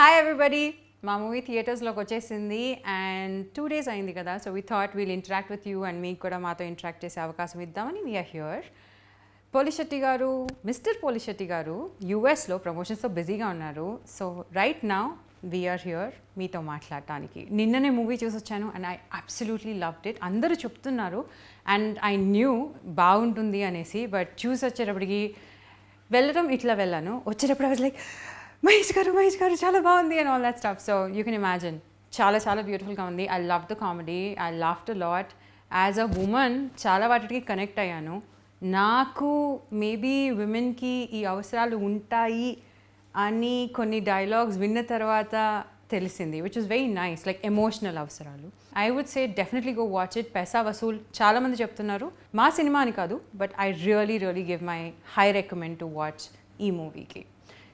Hi everybody, మా movie థియేటర్స్లోకి వచ్చేసింది అండ్ 2 days అయింది కదా. So we thought we'll interact with you and మీకు కూడా మాతో ఇంటరాక్ట్ చేసే అవకాశం ఇద్దామని వీఆర్ హియర్. పోలిశెట్టి గారు, మిస్టర్ పోలిశెట్టి గారు యూఎస్లో ప్రమోషన్స్తో బిజీగా ఉన్నారు. So right now we are here మీతో మాట్లాడటానికి. నిన్ననే మూవీ చూసి వచ్చాను and I absolutely loved it. అందరూ చెప్తున్నారు అండ్ ఐ న్యూ బాగుంటుంది అనేసి, బట్ చూసి వచ్చేటప్పటికి వెళ్ళడం ఇట్లా వెళ్ళాను, వచ్చేటప్పుడు ఐ వాజ్ లైక్ మహేష్ గారు చాలా బాగుంది and all that stuff. So you can imagine చాలా బ్యూటిఫుల్గా ఉంది. I love the comedy, I loved a lot. As a women చాలా వాటికి కనెక్ట్ అయ్యాను. నాకు మేబీ విమెన్కి ఈ అవసరాలు ఉంటాయి అని కొన్ని డైలాగ్స్ విన్న తర్వాత తెలిసింది, which is very nice, like emotional అవసరాలు. I would say definitely go watch it. పైసా వసూల్ చాలామంది చెప్తున్నారు, మా సినిమా అని కాదు, but I really give my high recommend to watch ఈ మూవీకి.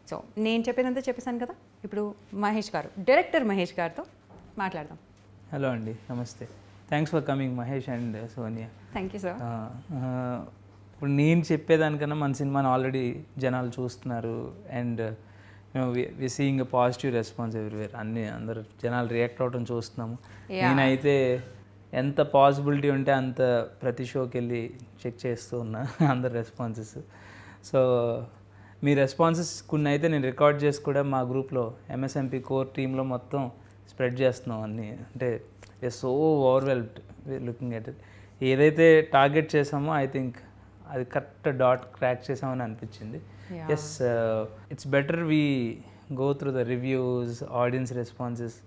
సో నేను చెప్పేదంతా చెప్పేశాను కదా, ఇప్పుడు మహేష్ గారు, డైరెక్టర్ మహేష్ గారితో మాట్లాడదాం. హలో అండి, నమస్తే. Thanks for coming Mahesh and Sonia. Thank you sir. ఇప్పుడు నేను చెప్పేదానికన్నా మన సినిమాని ఆల్రెడీ జనాలు చూస్తున్నారు and we seeing a positive response everywhere. అందరు జనాలు రియాక్ట్ అవ్వడం చూస్తున్నాము. నేనైతే ఎంత పాసిబిలిటీ ఉంటే అంత ప్రతి షోకి వెళ్ళి చెక్ చేస్తూ ఉన్నా అందరు రెస్పాన్సెస్. సో మీ రెస్పాన్సెస్ కొన్ని అయితే నేను రికార్డ్ చేసి కూడా మా గ్రూప్లో ఎంఎస్ఎంపీ కోర్ టీంలో మొత్తం స్ప్రెడ్ చేస్తున్నాం అన్నీ. అంటే so overwhelmed looking at it. ఏదైతే టార్గెట్ చేసామో ఐ థింక్ అది కరెక్ట్ డాట్ క్రాక్ చేసామని అనిపించింది. Yes, it's better we go through the reviews, audience responses.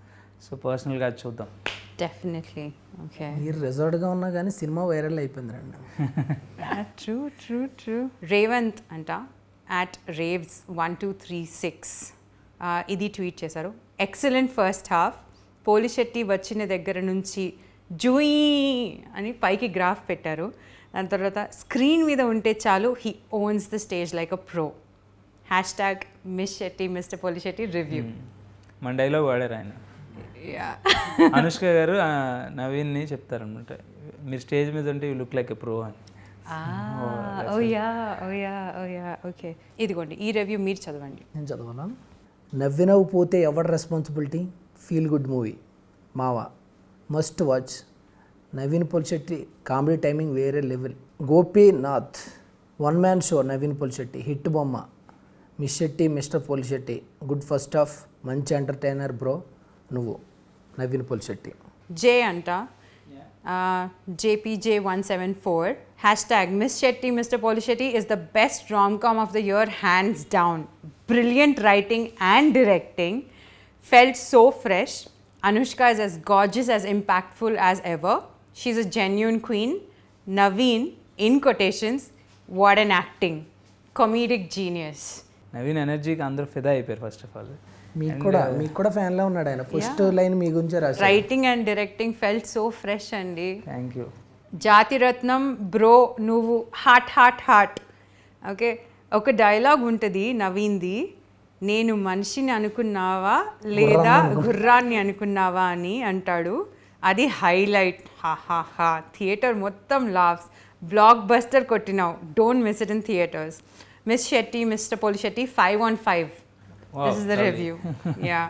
So పర్సనల్గా చూద్దాం. డెఫినెట్లీ. ఓకే, మీరు రిజర్వ్డ్గా ఉన్నా కానీ సినిమా వైరల్ అయిపోయింది రండి. ట్రూ. రేవంత్ అంట at raves1236 ఇది ట్వీట్ చేశారు. ఎక్సలెంట్ ఫస్ట్ హాఫ్, పోలిశెట్టి వచ్చిన దగ్గర నుంచి జూయి అని పైకి గ్రాఫ్ పెట్టారు. దాని తర్వాత స్క్రీన్ మీద ఉంటే చాలు he owns the stage like a pro. Hashtag miss Shetty mister Polishetty review. మన డైలాగ్ వాడారు ఆయన. అనుష్క గారు నవీన్ని చెప్తారనమాట, మీరు స్టేజ్ మీద ఉంటే you look like a pro అని. ఓకే, ఇదిగోండి ఈ రివ్యూ మీరు చదవండి. నేను చదవాలా? నవ్వినవు పోతే ఎవరి రెస్పాన్సిబిలిటీ? ఫీల్ గుడ్ మూవీ మావా, must watch. Naveen Polishetty comedy timing వేరే level. Gopinath one man show. Naveen Polishetty hit బొమ్మ. Miss Shetty mister Polishetty good first half, మంచి ఎంటర్టైనర్ బ్రో నువ్వు. నవీన్ పోలిశెట్టి. జే అంట, JPJ174 hashtag Miss Shetty Mr. Polishetty is the best rom-com of the year hands down. Brilliant writing and directing, felt so fresh. Anushka is as gorgeous, as impactful as ever. She's a genuine queen. Naveen in quotations, what an acting, comedic genius. Naveen ఎనర్జీకి అందరూ ఫిదా అయిపోయారు. First of all మీకు కూడా ఫ్యాన్లో ఉన్నాడు ఆయన. First line మీ గురించి రాశారు. Writing and directing felt so fresh అండి. Thank you. జాతిరత్నం బ్రో నువ్వు హాట్. ఓకే, ఒక డైలాగ్ ఉంటుంది నవీన్ది, నేను మనిషిని అనుకున్నావా లేదా గుర్రాన్ని అనుకున్నావా అని అంటాడు. అది హైలైట్. హా థియేటర్ మొత్తం లాఫ్స్. బ్లాక్ బస్టర్ కొట్టినావు. Don't miss it in theatres. Miss Shetty mister Polishetty 5 on 5. Wow, this is the review. Yeah.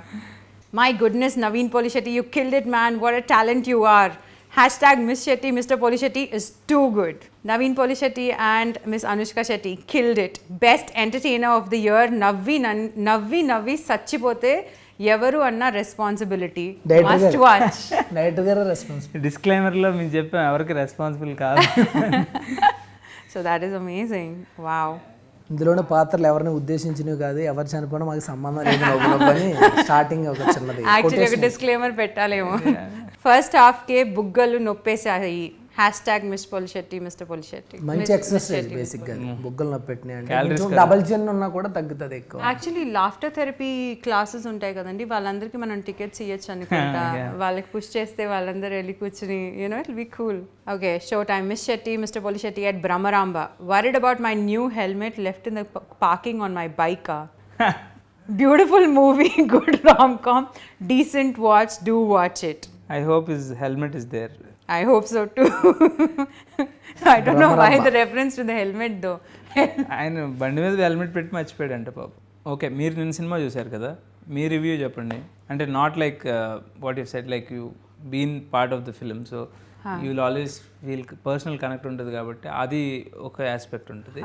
My goodness, Naveen Polishetty, you killed it, man. What a talent you are. Hashtag Miss Shetty, Mr. Polishetty is too good. Naveen Polishetty and Miss Anushka Shetty killed it. Best entertainer of the year. Navvi Sachipote. ఎవరు అన్న responsibility must watch. Director గారు responsibility. డిస్క్లైమర్లో మేము చెప్పాం ఎవరికి responsible కాదు. So that is amazing. Wow. ఇందులోనే పాత్రలు ఎవరిని ఉద్దేశించినవి కాదు, ఎవరు చనిపోయినా మాకు సంబంధం లేదు అని స్టార్టింగ్ ఒక చిన్నది యాక్చువల్లీ ఒక డిస్క్లైమర్ పెట్టాలేమో. ఫస్ట్ హాఫ్ కే బుగ్గలు నొప్పేసాయి. Hashtag Miss Polishetty Mister Polishetty. మంచి ఎక్సర్సైజ్ బేసిక్గా బుగ్గలు నొప్పి పెట్టినాయి. డబల్ చిన్ ఉన్నా కూడా తగ్గుతుంది ఎక్కువ. యాక్చువల్లీ లాఫ్టర్ థెరపీ క్లాసెస్ ఉంటాయి కదండి, వాళ్ళందరికీ మనం టికెట్స్ ఇవ్వచ్చు అనుకుంటా. వాళ్ళకి పుష్ చేస్తే వాళ్ళందరూ వెళ్ళి కూర్చుని you know it will be cool. Okay, show time. Miss Shetty mister Polishetty at Brahmaramba. Worried about my new helmet left in the parking on my bike. Beautiful movie, good rom-com, decent watch, do watch it. I hope his helmet is there. I hope so too. I don't know why the reference to the helmet though. ఆయన బండి మీద helmet పెట్టి మర్చిపోయాడంట పాపం. Okay, మీరు నిన్న cinema చూశారు కదా, మీ review చెప్పండి. అంటే not like what you set, like you been part of the film, so you will always feel personal connect ఉంటుంది కాబట్టి అది ఒక ఆస్పెక్ట్ ఉంటుంది.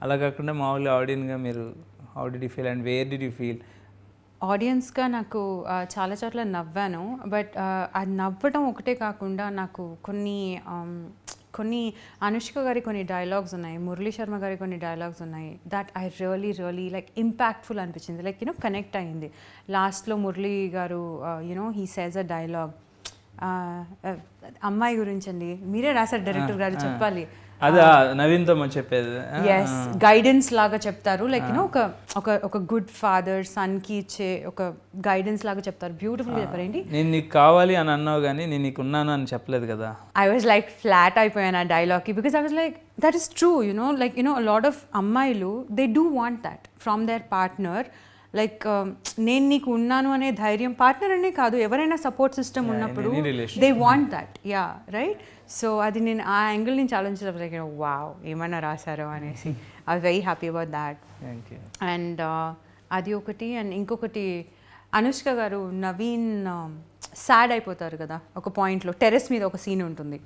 అలా కాకుండా మామూలుగా ఆడియన్గా మీరు how did you feel and where did you feel? ఆడియన్స్గా నాకు చాలా చోట్ల నవ్వాను, బట్ అది నవ్వడం ఒకటే కాకుండా నాకు కొన్ని అనుష్క గారి కొన్ని డైలాగ్స్ ఉన్నాయి, మురళీ శర్మ గారి కొన్ని డైలాగ్స్ ఉన్నాయి, that I really like impactful అనిపించింది, లైక్ కనెక్ట్ అయ్యింది. లాస్ట్లో మురళీ గారు హీ సేజ్ అ డైలాగ్, అమ్మాయి గురించి అండి, మీరే రాశారు డైరెక్టర్ గారు, చెప్పాలి. అదే నవీన్తో మనం చెప్పేది. ఎస్, గైడెన్స్ లాగా చెప్తారు, లైక్ ఒక గుడ్ ఫాదర్ సన్కి ఇచ్చే ఒక గైడెన్స్ లాగా చెప్తారు. బ్యూటిఫుల్గా చెప్పారు. ఏంటి, నేను నీకు కావాలి అని అన్నావు కానీ నేను నీకు ఉన్నాను అని చెప్పలేదు కదా. ఐ వాజ్ లైక్ ఫ్లాట్ అయిపోయాను ఆ డైలాగ్కి, because I was like that is true, like lot of అమ్మాయిలు they do want that from their partner. Like నేను నీకు ఉన్నాను అనే ధైర్యం, పార్ట్నర్ అనే కాదు, ఎవరైనా సపోర్ట్ సిస్టమ్ ఉన్నప్పుడు they want that, yeah right. So అది నేను ఆ యాంగిల్ నుంచి ఆలోచించినప్పుడు లైక్ వావ్, ఏమన్నా రాశారో అనేసి I was very happy about that. And అది ఒకటి. అండ్ ఇంకొకటి, అనుష్క గారు నవీన్ సాడ్ అయిపోతారు కదా ఒక పాయింట్లో, టెర్రస్ మీద ఒక సీన్ ఉంటుంది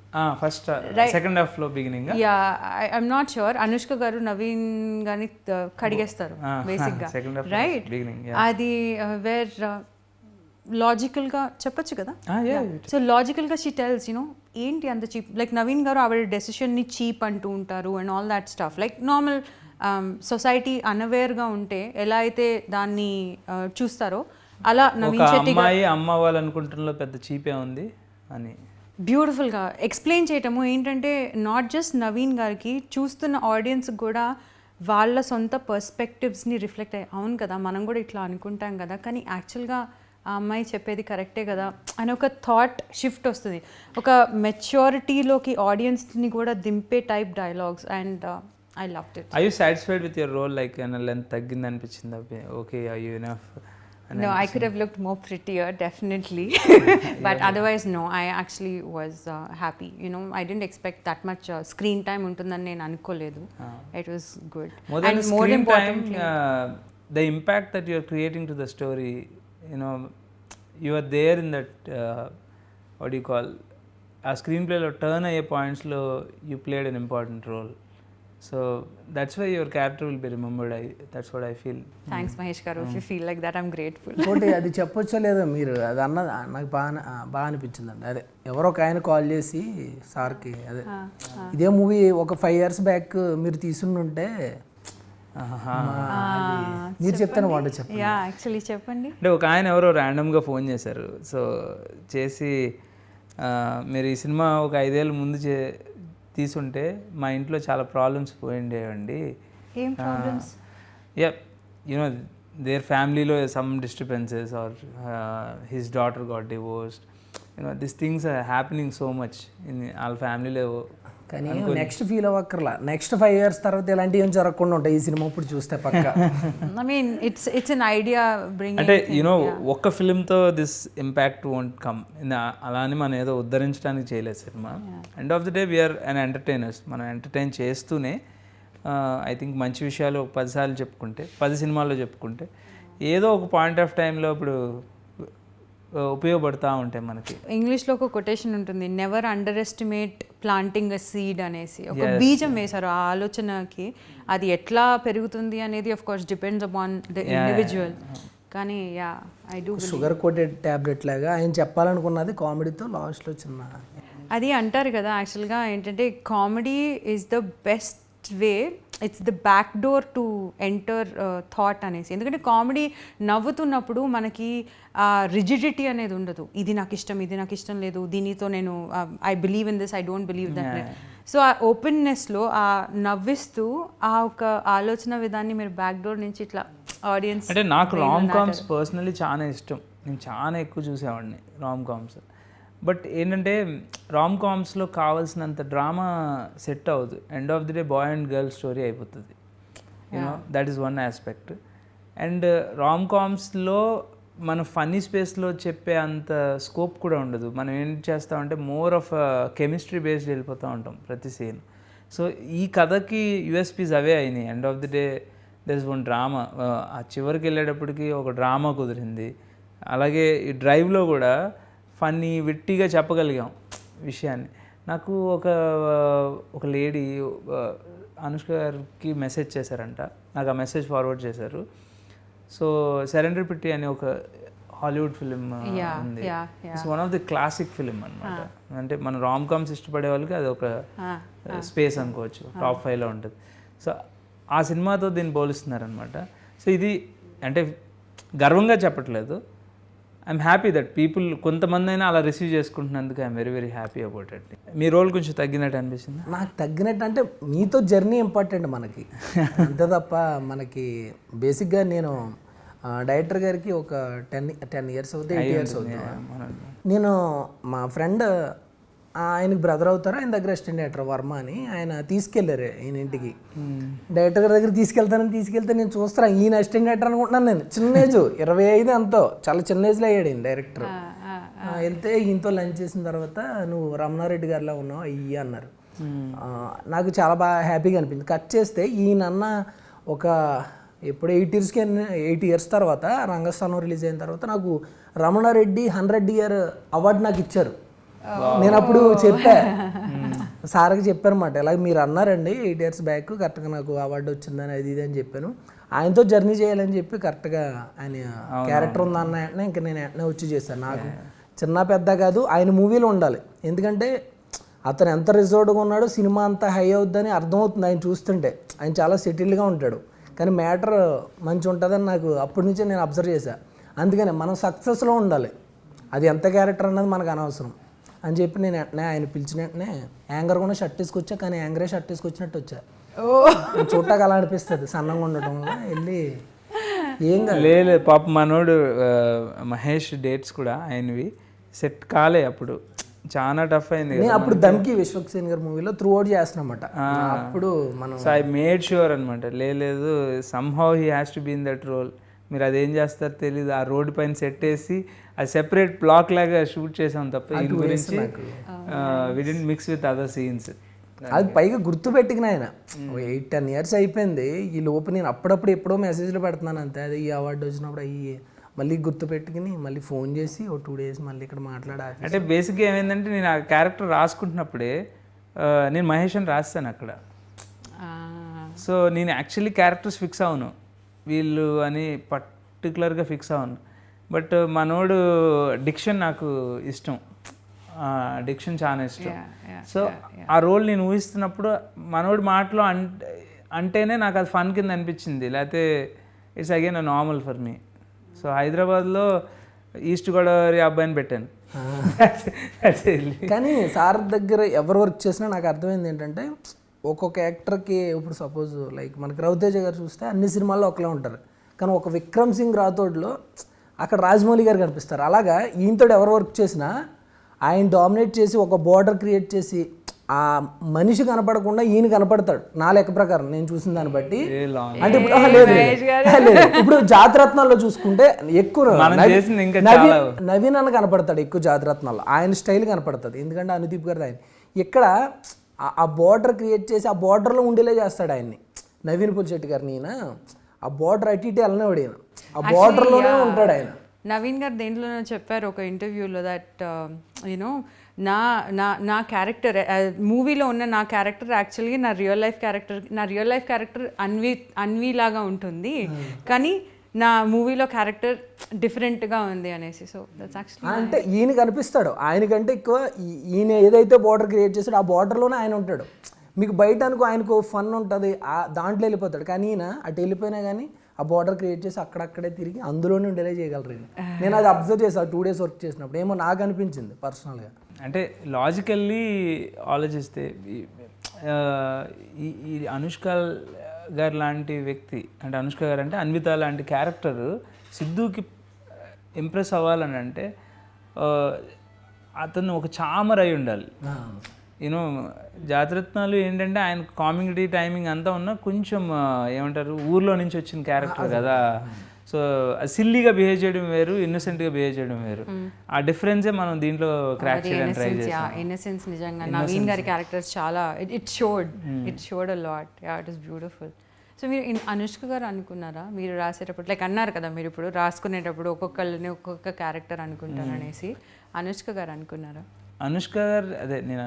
ఫస్ట్ సెకండ్ హాఫ్ లో beginning. Yeah, I'm not sure, Anushka గారు నవీన్ గాని కడిగేస్తారు బేసిక్గా, రైట్. అది వేర్ లాజికల్గా చెప్పొచ్చు కదా, సో లాజికల్గా షీ టెల్స్ ఏంటి అంత చీప్, లైక్ నవీన్ గారు ఆవిడ డెసిషన్ని చీప్ అంటూ ఉంటారు and all that stuff, like normal society అన్అవేర్గా ఉంటే ఎలా అయితే దాన్ని చూస్తారో అలా నవీన్ శెట్టి అమ్మాయి అమ్మ వాళ్ళు అనుకుంటున్న పెద్ద చీపే ఉంది అని బ్యూటిఫుల్గా ఎక్స్ప్లెయిన్ చేయటము. ఏంటంటే నాట్ జస్ట్ నవీన్ గారికి, చూస్తున్న ఆడియన్స్కి కూడా వాళ్ళ సొంత పర్స్పెక్టివ్స్ని రిఫ్లెక్ట్ అయ్యి, అవును కదా మనం కూడా ఇట్లా అనుకుంటాం కదా, కానీ యాక్చువల్గా ఆ అమ్మాయి చెప్పేది కరెక్టే కదా అని ఒక థాట్ షిఫ్ట్ వస్తుంది, ఒక మెచ్యూరిటీలోకి ఆడియన్స్ని కూడా దింపే type dialogues. And I loved it. Are you satisfied with your role? Like length తగ్గింది అనిపించింది? Okay, are you enough? No, I could have looked more prettier, definitely. But otherwise, no, I actually was happy. I didn't expect that much screen time untundani nenu anukoledu. It was good. And more importantly, the impact that you are creating to the story, you are there in that, what do you call, a screenplay lo turn aye points lo you played an important role. So that's why your character will be remembered. That's what I feel. Thanks Mahesh garu, if you feel like that I'm grateful. ఇంకోటి అది చెప్పొచ్చో లేదో మీరు, అది అన్నది నాకు బాగా అనిపించిందండి. అదే ఎవరో ఒక ఆయన కాల్ చేసి సార్కి, అదే ఇదే మూవీ ఒక 5 years బ్యాక్ మీరు తీసుంటే మీరు చెప్తాను వాడు చెప్పండి. యా, యాక్చువల్లీ చెప్పండి. అంటే ఒక ఆయన ఎవరో ర్యాండమ్గా ఫోన్ చేశారు. సో చేసి మీరు ఈ సినిమా ఒక 5 ఏళ్ళ ముందు తీసుంటే మా ఇంట్లో చాలా ప్రాబ్లమ్స్ పోయిండేవండి. ఏం ప్రాబ్లమ్స్? యా, దేర్ ఫ్యామిలీలో some disturbances are his daughter got divorced, this things are happening so much in వాళ్ళ ఫ్యామిలీలో. కానీ నెక్స్ట్ ఫీల్ అవ్వక్కర్లా, నెక్స్ట్ 5 years తర్వాత ఇలాంటివి ఏం జరగకుండా ఉంటాయి ఈ సినిమా ఇప్పుడు చూస్తే పక్క. I mean it's an idea bringing. అంటే ఒక్క ఫిల్మ్తో దిస్ ఇంపాక్ట్ వోంట్ కమ్. అలా అని మనం ఏదో ఉద్ధరించడానికి చేయలేదు సినిమా. End of the day we are an entertainers. మనం ఎంటర్టైన్ చేస్తూనే ఐ థింక్ మంచి విషయాలు 10 సార్లు చెప్పుకుంటే, 10 సినిమాల్లో చెప్పుకుంటే ఏదో ఒక పాయింట్ ఆఫ్ టైంలో ఇప్పుడు ఉపయోగపడుతూ ఉంటాయి మనకి. ఇంగ్లీష్లో ఒక కొటేషన్ ఉంటుంది, నెవర్ అండర్ ఎస్టిమేట్ ప్లాంటింగ్ అ సీడ్ అనేసి. ఒక బీజం వేశారు ఆ ఆలోచనకి, అది ఎట్లా పెరుగుతుంది అనేది of course depends upon the individual. కానీ yeah, I do. Sugar coated tablet లాగా ఆయన చెప్పాలనుకున్నది కామెడీతో లాస్ట్లో చిన్న అది అంటారు కదా, యాక్చువల్గా ఏంటంటే comedy is the best way, it's the back door to enter thought అనేసి. ఎందుకంటే కామెడీ నవ్వుతున్నప్పుడు మనకి రిజిడిటీ అనేది ఉండదు, ఇది నాకు ఇష్టం, ఇది నాకు ఇష్టం లేదు, దీనితో నేను I believe in this, I don't believe that. So ఆ ఓపెన్నెస్లో ఆ నవ్విస్తూ ఆ ఒక ఆలోచన విధాన్ని మీరు బ్యాక్ డోర్ నుంచి ఇట్లా ఆడియన్స్. అంటే నాకు రామ్ కామ్స్ పర్సనలీ చాలా ఇష్టం, నేను చాలా ఎక్కువ చూసేవాడిని రామ్ కామ్స్. బట్ ఏంటంటే రామ్ కామ్స్లో కావాల్సినంత డ్రామా సెట్ అవ్వదు. End of the day boy and girl story అయిపోతుంది. That is one aspect. And రామ్ కామ్స్లో మన ఫన్నీ స్పేస్లో చెప్పే అంత స్కోప్ కూడా ఉండదు. మనం ఏం చేస్తామంటే మోర్ ఆఫ్ కెమిస్ట్రీ బేస్డ్ వెళ్ళిపోతూ ఉంటాం ప్రతి సీన్. సో ఈ కథకి యూఎస్పీస్ అవే అయినాయి. End of the day there is one drama, ఆ చివరికి వెళ్ళేటప్పటికి ఒక డ్రామా కుదిరింది. అలాగే ఈ డ్రైవ్లో కూడా ఫన్నీ విట్టిగా చెప్పగలిగాం విషయాన్ని. నాకు ఒక లేడీ అనుష్క గారికి మెసేజ్ చేశారంట, నాకు ఆ మెసేజ్ ఫార్వర్డ్ చేశారు. సో సరెండర్ పిట్టి అనే ఒక హాలీవుడ్ ఫిలిం ఉంది. It's one of the classic film అనమాట. అంటే మన రామ్ కామ్స్ ఇష్టపడే వాళ్ళకి అది ఒక స్పేస్ అనుకోవచ్చు, టాప్ 5లో ఉంటుంది. సో ఆ సినిమాతో దీన్ని పోలుస్తున్నారనమాట. సో ఇది అంటే గర్వంగా చెప్పట్లేదు, ఐఎమ్ హ్యాపీ దట్ పీపుల్ కొంతమంది అయినా అలా రిసీవ్ చేసుకుంటున్నందుకు I'm very very happy about it. మీ రోల్ కొంచెం తగ్గినట్టు అనిపిస్తుంది? నాకు తగ్గినట్టు అంటే మీతో జర్నీ ఇంపార్టెంట్ మనకి, అంతే తప్ప మనకి బేసిక్గా నేను డైరెక్టర్ గారికి ఒక 10 ఇయర్స్ అవుతుంది, 8 ఇయర్స్ అవుతుంది. నేను మా ఫ్రెండ్ ఆయనకి బ్రదర్ అవుతారు, ఆయన దగ్గర అసిస్టెంట్ డైరెక్టర్ వర్మ అని, ఆయన తీసుకెళ్ళారు ఈయన ఇంటికి. డైరెక్టర్ గారి దగ్గర తీసుకెళ్తే నేను చూస్తాను ఈయన అసిస్టెంట్ డైరెక్టర్ అనుకుంటున్నాను. నేను చిన్న ఏజ్ 25 ఎంతో, చాలా చిన్న ఏజ్లో అయ్యాడు ఈయన డైరెక్టర్. వెళ్తే ఈయనతో లంచ్ చేసిన తర్వాత నువ్వు రమణారెడ్డి గారిలో ఉన్నావు అయ్యి అన్నారు. నాకు చాలా బాగా హ్యాపీగా అనిపించింది. కట్ చేస్తే ఈయన ఒక ఎప్పుడు 8 ఇయర్స్ తర్వాత రంగస్థానం రిలీజ్ అయిన తర్వాత నాకు రమణారెడ్డి 100 ఇయర్ అవార్డు నాకు ఇచ్చారు. నేను అప్పుడు చెప్పా, సార్కి చెప్పానమాట, ఇలాగ మీరు అన్నారండి 8 ఇయర్స్ బ్యాక్, కరెక్ట్గా నాకు అవార్డు వచ్చిందని అది ఇది అని చెప్పాను. ఆయనతో జర్నీ చేయాలని చెప్పి కరెక్ట్గా ఆయన క్యారెక్టర్ ఉందన్న వెంటనే ఇంకా నేను వెంటనే వచ్చి చేశాను. నాకు చిన్న పెద్ద కాదు, ఆయన మూవీలో ఉండాలి. ఎందుకంటే అతను ఎంత రిజర్వ్డ్గా ఉన్నాడో సినిమా అంతా హై అవుద్దని అర్థమవుతుంది ఆయన చూస్తుంటే. ఆయన చాలా సెటిల్డ్గా ఉంటాడు, కానీ మ్యాటర్ మంచి ఉంటుందని నాకు అప్పటి నుంచే నేను అబ్జర్వ్ చేశాను. అందుకని మనం సక్సెస్లో ఉండాలి, అది ఎంత క్యారెక్టర్ అన్నది మనకు అనవసరం అని చెప్పి నేను వెంటనే ఆయన పిలిచిన వెంటనే యాంగర్ కూడా షర్ట్ తీసుకొచ్చా, కానీ యాంగరే షర్ట్ తీసుకొచ్చినట్టు వచ్చా. చూడటానికి అలా అనిపిస్తుంది సన్నంగా ఉండటం వల్ల. వెళ్ళి ఏం లేదు పాప మనోడు మహేష్ డేట్స్ కూడా ఆయనవి సెట్ కాలే, అప్పుడు చాలా టఫ్ అయింది. నేను అప్పుడు దమ్కి విశ్వక్సేన్ గారి మూవీలో త్రూ అవుట్ చేస్తున్నమాట. అప్పుడు మనం సో ఐ మేడ్ ష్యూర్ అనమాట, లేదు somehow he has to be in that role. మీరు అదేం చేస్తారో తెలీదు, ఆ రోడ్డు పైన సెట్ వేసి అది సెపరేట్ బ్లాక్ లాగా షూట్ చేసాం తప్ప దీని గురించి we didn't mix with other scenes. అది పైగా గుర్తు పెట్టుకుని ఆయన 8-10 ఇయర్స్ అయిపోయింది. ఈ లోపు నేను అప్పుడప్పుడు ఎప్పుడో మెసేజ్లో పెడుతున్నాను అంతే. అది ఈ అవార్డు వచ్చినప్పుడు అయ్యి మళ్ళీ గుర్తు పెట్టుకుని మళ్ళీ ఫోన్ చేసి 2 days మళ్ళీ ఇక్కడ మాట్లాడాలి. అంటే బేసిక్గా ఏమైందంటే నేను ఆ క్యారెక్టర్ రాసుకుంటున్నప్పుడే నేను మహేష్ అని రాస్తాను అక్కడ. సో నేను యాక్చువల్లీ క్యారెక్టర్స్ ఫిక్స్ అవును వీళ్ళు అని పర్టికులర్గా ఫిక్స్ అవును. బట్ మనోడు డిక్షన్ నాకు ఇష్టం, డిక్షన్ చాలా ఇష్టం. సో ఆ రోల్ నేను ఊహిస్తున్నప్పుడు మనోడు మాటలో అంటేనే నాకు అది ఫన్ కింద అనిపించింది, లేకపోతే it's again a normal for me. So హైదరాబాద్లో ఈస్ట్ గోదావరి అబ్బాయిని పెట్టాను. కానీ సార్ దగ్గర ఎవరు వర్క్ చేసినా నాకు అర్థమైంది ఏంటంటే ఒక్కొక్క యాక్టర్కి, ఇప్పుడు సపోజ్ లైక్ మనకి రవితేజ గారు చూస్తే అన్ని సినిమాల్లో ఒకలా ఉంటారు, కానీ ఒక విక్రమ్ సింగ్ రాథోడ్లో అక్కడ రాజమౌళి గారు కనిపిస్తారు. అలాగా ఈయనతో ఎవరు వర్క్ చేసినా ఆయన డామినేట్ చేసి ఒక బోర్డర్ క్రియేట్ చేసి ఆ మనిషి కనపడకుండా ఈయన కనపడతాడు నా లెక్క ప్రకారం నేను చూసిన దాన్ని బట్టి. అంటే ఇప్పుడు జాతిరత్నాల్లో చూసుకుంటే ఎక్కువ నవీన్ అన్న కనపడతాడు ఎక్కువ జాతిరత్నాల్లో, ఆయన స్టైల్ కనపడుతుంది. ఎందుకంటే అనుదీప్ గారు ఆయన ఇక్కడ ఆ బోర్డర్ క్రియేట్ చేసి ఆ బోర్డర్లో ఉండేలా చేస్తాడు ఆయన్ని. నవీన్ పులిశెట్టి గారిని ఈయన ఆ బోర్డర్ అటు ఇటు వెళ్ళనివాడు, ఈయన ఆ బోర్డర్లోనే ఉంటాడు ఆయన. నవీన్ గారు దేంట్లోనో చెప్పారు ఒక ఇంటర్వ్యూలో దట్ యూనో నా క్యారెక్టర్ మూవీలో ఉన్న నా క్యారెక్టర్ యాక్చువల్గా నా రియల్ లైఫ్ క్యారెక్టర్ అన్వీ లాగా ఉంటుంది, కానీ నా మూవీలో క్యారెక్టర్ డిఫరెంట్గా ఉంది అనేసి. సో దట్స్ యాక్చువల్లీ అంటే ఈయన కనిపిస్తాడు, ఆయనకంటే ఎక్కువ ఈయన ఏదైతే బార్డర్ క్రియేట్ చేస్తాడో ఆ బార్డర్లోనే ఆయన ఉంటాడు. మీకు బయట అనుకో ఆయనకు ఫన్ ఉంటుంది, దాంట్లో వెళ్ళిపోతాడు, కానీ ఈయన అటు వెళ్ళిపోయినా కానీ ఆ బార్డర్ క్రియేట్ చేసి అక్కడక్కడే తిరిగి అందులోనే ఉండేలా చేయగలరు. నేను అది అబ్జర్వ్ చేశాను 2 days వర్క్ చేసినప్పుడు, ఏమో నాకు అనిపించింది పర్సనల్గా. అంటే లాజికల్లీ ఆలోచిస్తే ఈ అనుష్క గారు లాంటి వ్యక్తి, అంటే అనుష్క గారు అంటే అన్విత లాంటి క్యారెక్టర్ సిద్ధుకి ఇంప్రెస్ అవ్వాలని అంటే అతను ఒక చామర్ అయి ఉండాలి. యూనో జాతిరత్నాలు ఏంటంటే ఆయన కామెడీ టైమింగ్ అంతా ఉన్నా కొంచెం ఏమంటారు ఊర్లో నుంచి వచ్చిన క్యారెక్టర్ కదా. సో సిల్లీగా బిహేవ్ చేయడం వేరు, ఇన్నోసెంట్గా బిహేవ్ చేయడం వేరు. ఆ డిఫరెన్సే మనం దీంట్లో క్రాక్ చేయడానికి ట్రై చేసాం. ఇన్నోసెన్స్ నిజంగా నవీన్ గారి క్యారెక్టర్స్ చాలా it showed a lot. Yeah, it is beautiful. So మీరు అనుష్క గారు అనుకున్నారా మీరు రాసేటప్పుడు, లైక్ అన్నారు కదా మీరు ఇప్పుడు రాసుకునేటప్పుడు ఒక్కొక్కళ్ళని ఒక్కొక్క క్యారెక్టర్ అనుకుంటారు అనేసి, అనుష్క గారు అనుకున్నారా? అనుష్క గారు అదే నేను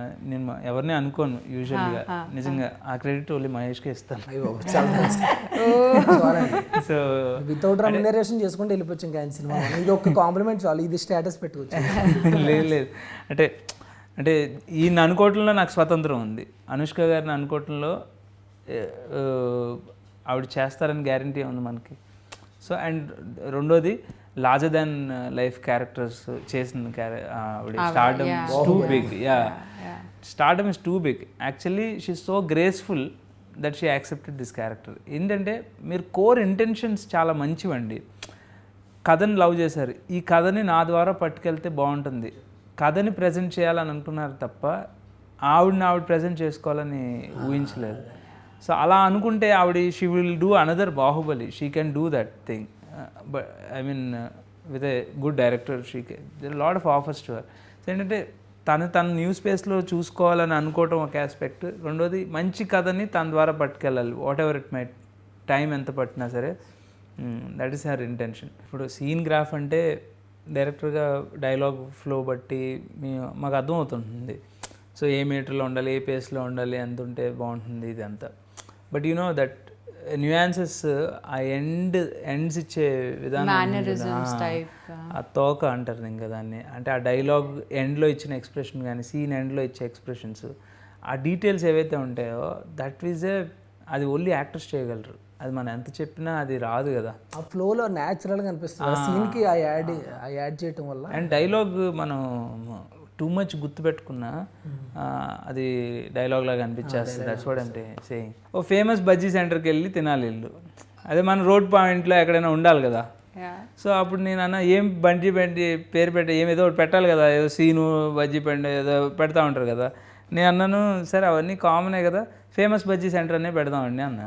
ఎవరిని అనుకోను యూజువల్గా, నిజంగా ఆ క్రెడిట్ ఓన్లీ మహేష్కే ఇస్తాను. సో వితౌట్ రెమ్యునరేషన్ చేసుకుంటే వెళ్ళిపోవచ్చు ఇంకా ఆయన సినిమా. ఇది ఒక కాంప్లిమెంట్ చాలు, ఇది స్టేటస్ పెట్టుకోవచ్చు. లేదు అంటే ఈయన అనుకోవటంలో నాకు స్వతంత్రం ఉంది. అనుష్క గారిని అనుకోవటంలో ఆవిడ చేస్తారని గ్యారంటీ ఉంది మనకి. సో అండ్ రెండోది లార్జర్ దాన్ లైఫ్ క్యారెక్టర్స్ చేసిన ఆవిడ stardom is too big. Stardom is too big. Actually she so graceful that she accepted this character. ఏంటంటే మీరు కోర్ ఇంటెన్షన్స్ చాలా మంచివండి. కథని లవ్ చేశారు, ఈ కథని నా ద్వారా పట్టుకెళ్తే బాగుంటుంది, కథని ప్రజెంట్ చేయాలని అనుకున్నారు తప్ప ఆవిడ ప్రజెంట్ చేసుకోవాలని ఊహించలేదు. సో అలా అనుకుంటే ఆవిడ she will do another Baahubali, she can do that thing. But I mean with a good director she can, there lot of offers to her. So ఏంటంటే తన న్యూ స్పేస్లో చూసుకోవాలని అనుకోవటం ఒక ఆస్పెక్ట్, రెండోది మంచి కథని తన ద్వారా పట్టుకెళ్ళాలి, whatever it might, time ఎంత పట్టినా సరే. That is her intention. ఇప్పుడు సీన్ గ్రాఫ్ అంటే డైరెక్టర్గా డైలాగ్ ఫ్లో బట్టి మాకు అర్థమవుతుంది. సో ఏ మీటర్లో ఉండాలి, ఏ పేస్లో ఉండాలి, ఎంత ఉంటే బాగుంటుంది ఇది అంతా. But you know that nuances ఆ ఎండ్స్ ఇచ్చే విధానం, ఆ తోక అంటారు ఇంకా దాన్ని, అంటే ఆ డైలాగ్ ఎండ్లో ఇచ్చిన ఎక్స్ప్రెషన్ కానీ సీన్ ఎండ్లో ఇచ్చే ఎక్స్ప్రెషన్స్, ఆ డీటెయిల్స్ ఏవైతే ఉంటాయో దట్ ఈజ్ అది ఓన్లీ యాక్టర్స్ చేయగలరు. అది మనం ఎంత చెప్పినా అది రాదు కదా, ఆ ఫ్లోలో న్యాచురల్గా అనిపిస్తుంది సీన్కి ఆ యాడ్ చేయటం వల్ల. అండ్ డైలాగ్ మనం టూ మచ్ గుర్తుపెట్టుకున్నా అది డైలాగ్ లాగా అనిపించేస్తుంది. That's what I'm saying. ఓ ఫేమస్ బజ్జీ సెంటర్కి వెళ్ళి తినాలి ఇల్లు, అదే మన రోడ్ పాయింట్లో ఎక్కడైనా ఉండాలి కదా. సో అప్పుడు నేను అన్న ఏం బండి పేరు ఏదో ఒకటి పెట్టాలి కదా, ఏదో సీను బజ్జీ బండి ఏదో పెడతా ఉంటారు కదా. నేను అన్నాను సరే అవన్నీ కామనే కదా, ఫేమస్ బజ్జీ సెంటర్ అనే పెడదామండి అన్న.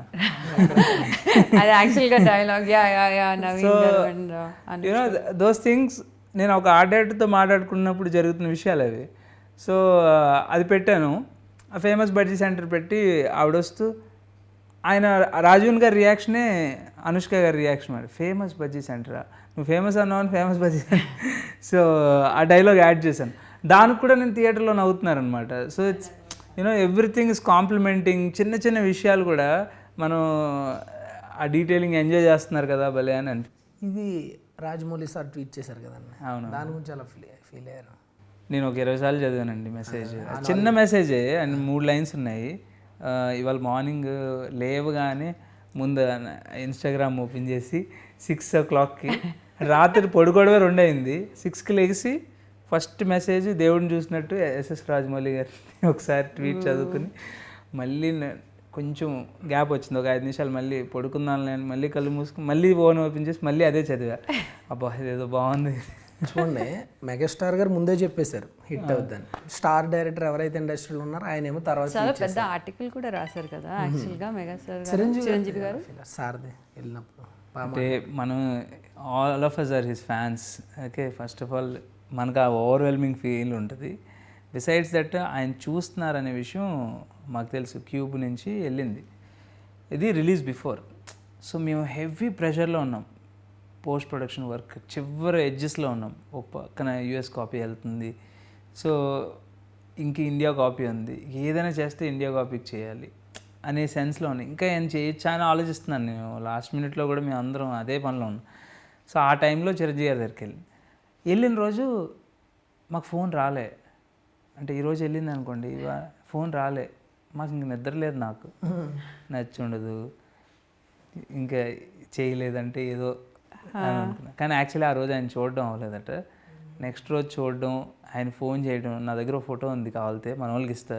యూనో దోస్ థింగ్స్ నేను ఒక ఆర్ట్ డైరెక్టర్తో మాట్లాడుకున్నప్పుడు జరుగుతున్న విషయాలు అవి. సో అది పెట్టాను, ఆ ఫేమస్ బజ్జీ సెంటర్ పెట్టి ఆవిడొస్తూ ఆయన రాజీవన్ గారి రియాక్షనే అనుష్క గారి రియాక్షన్ మరి, ఫేమస్ బజ్జీ సెంటరా, నువ్వు ఫేమస్ అన్నావు ఫేమస్ బజ్జీ సెంటర్. సో ఆ డైలాగ్ యాడ్ చేశాను, దానికి కూడా నేను థియేటర్లో నవ్వుతున్నారనమాట. So it's you know everything is complimenting. చిన్న చిన్న విషయాలు కూడా మనం ఆ డీటెయిలింగ్ ఎంజాయ్ చేస్తున్నారు కదా భలే అని అనిపి. ఇది రాజమౌళి సార్ ట్వీట్ చేశారు కదండి, అవును, దాని గురించి అలా ఫీల్ అయ్యారు. నేను ఒక 20 సార్లు చదివానండి మెసేజ్, చిన్న మెసేజే అండ్ 3 లైన్స్ ఉన్నాయి. ఇవాళ మార్నింగ్ లేవగానే ముందు ఇన్స్టాగ్రామ్ ఓపెన్ చేసి 6 o'clockకి, రాత్రి పడుకోవడమే 2 అయింది, 6కి లేచి ఫస్ట్ మెసేజ్ దేవుడిని చూసినట్టు ఎస్ఎస్ రాజమౌళి గారి ఒకసారి ట్వీట్ చదువుకుని మళ్ళీ కొంచెం గ్యాప్ వచ్చింది, ఒక 5 నిమిషాలు మళ్ళీ పడుకుందాను నేను, మళ్ళీ కళ్ళు మూసుకుని మళ్ళీ ఫోన్ ఓపెన్ చేసి మళ్ళీ అదే చదివా. అబ్బా ఇదేదో బాగుంది. చూడండి, మెగాస్టార్ గారు ముందే చెప్పేశారు హిట్ అవుద్దని. స్టార్ డైరెక్టర్ ఎవరైతే ఇండస్ట్రీలో ఉన్నారో ఆయన ఏమో తర్వాత చాలా పెద్ద ఆర్టికల్ కూడా రాశారు కదా యాక్చువల్గా మెగాస్టార్ చిరంజీవి గారు సార్ది వెళ్ళినప్పుడు. అంటే మనం all of us are his fans. Okay, first of all మనకు ఆ ఓవర్వెల్మింగ్ ఫీల్ ఉంటుంది. బిసైడ్స్ దట్ ఆయన చూస్తున్నారనే విషయం మాకు తెలుసు, క్యూబ్ నుంచి వెళ్ళింది, ఇది రిలీజ్ బిఫోర్. సో మేము హెవీ ప్రెషర్లో ఉన్నాం, పోస్ట్ ప్రొడక్షన్ వర్క్ చివరి ఎడ్జెస్లో ఉన్నాం. ఒక పక్కన యూఎస్ కాపీ వెళ్తుంది, సో ఇంక ఇండియా కాపీ ఉంది, ఏదైనా చేస్తే ఇండియా కాపీకి చేయాలి అనే సెన్స్లో ఉంది. ఇంకా ఏం చేయొచ్చా అని ఆలోచిస్తున్నాను నేను. లాస్ట్ మినిట్లో కూడా మేము అందరం అదే పనిలో ఉన్నాం. సో ఆ టైంలో చిరంజీవి గారి దగ్గరికి వెళ్ళిన రోజు మాకు ఫోన్ రాలే. అంటే ఈరోజు వెళ్ళింది అనుకోండి, ఫోన్ రాలే, మాకు ఇంక నిద్ర లేదు, నాకు నచ్చి ఉండదు, ఇంకా చేయలేదంటే ఏదో అని అనుకున్నా. కానీ యాక్చువల్లీ ఆ రోజు ఆయన చూడడం అవ్వలేదట. నెక్స్ట్ రోజు చూడడం, ఆయన ఫోన్ చేయడం, నా దగ్గర ఫోటో ఉంది కావాలితే మన వాళ్ళకి ఇస్తా,